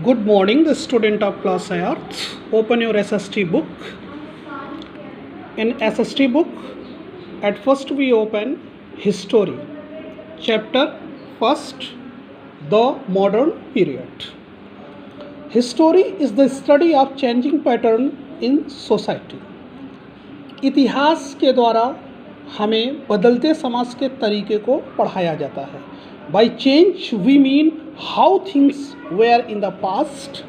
Good morning, the student of class Arts. Open your SST book. In SST book, at first we open History, chapter first, the modern period. History is the study of changing pattern in society. इतिहास के द्वारा हमें बदलते समाज के तरीके को पढ़ाया जाता है. By change we mean how things were in the past.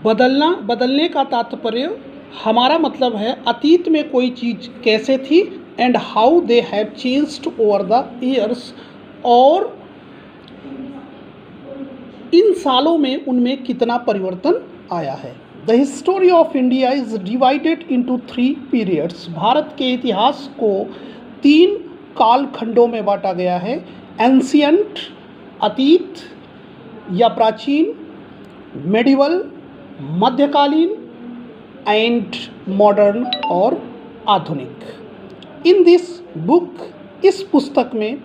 बदलने का तात्पर्य हमारा मतलब है अतीत में कोई चीज़ कैसे थी and how they have changed over the years, और इन सालों में उनमें कितना परिवर्तन आया है. The history of India is divided into 3 periods. Bharat के इतिहास को 3 कालखंडों में बांटा गया है. एंशियंट अतीत या प्राचीन, मेडिवल मध्यकालीन, एंड मॉडर्न और आधुनिक. इन दिस बुक, इस पुस्तक में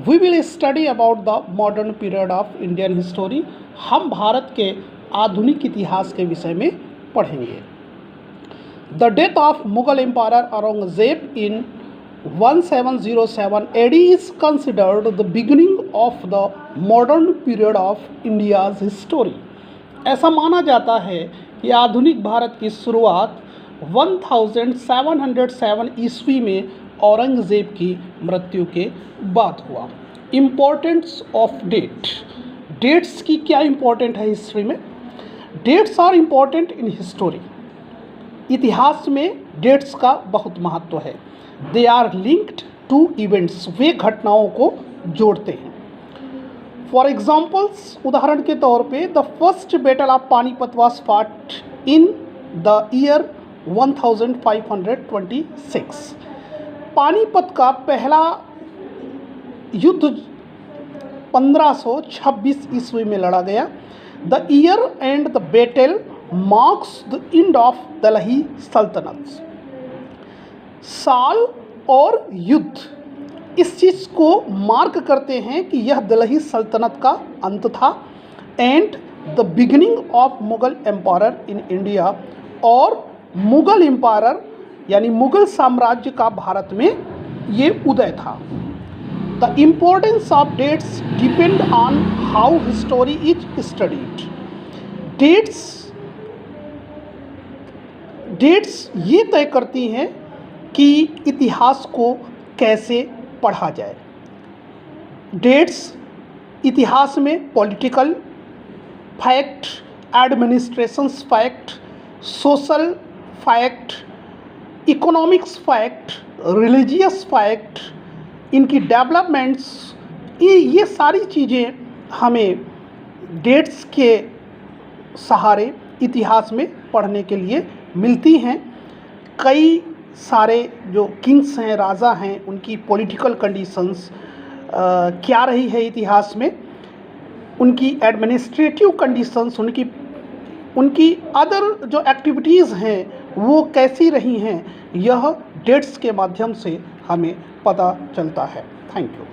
we will study about the modern period of Indian history. हम भारत के आधुनिक इतिहास के विषय में पढ़ेंगे. The death of Mughal empire Aurangzeb in 1707 AD is considered the beginning of the modern period of India's history. ऐसा माना जाता है कि आधुनिक भारत की शुरुआत 1707 ईस्वी में औरंगजेब की मृत्यु के बाद हुआ. Importance of date. डेट्स की क्या इम्पोर्टेंट है हिस्ट्री में? Dates are important in history. इतिहास में डेट्स का बहुत महत्व है. They are linked to events. वे घटनाओं को जोड़ते हैं. फॉर एग्जाम्पल्स, उदाहरण के तौर पे the first battle of Panipat was fought in the year 1526. Panipat का पहला युद्ध 1526 ईस्वी में लड़ा गया. The year and the battle marks the end of Delhi सल्तनत. साल और युद्ध इस चीज़ को मार्क करते हैं कि यह दिल्ली सल्तनत का अंत था. And the beginning of Mughal empire in India. और मुगल एम्पायर यानी मुगल साम्राज्य का भारत में ये उदय था. The importance of dates depend on how history is studied. Dates ये तय करती हैं कि इतिहास को कैसे पढ़ा जाए. डेट्स इतिहास में political fact, administrations fact, social fact, economics fact, religious fact, इनकी डेवलपमेंट्स, ये सारी चीज़ें हमें डेट्स के सहारे इतिहास में पढ़ने के लिए मिलती हैं. कई सारे जो किंग्स हैं, राजा हैं, उनकी पॉलिटिकल कंडीशंस क्या रही है इतिहास में, उनकी एडमिनिस्ट्रेटिव कंडीशंस, उनकी अदर जो एक्टिविटीज़ हैं वो कैसी रही हैं, यह डेट्स के माध्यम से हमें पता चलता है. Thank you.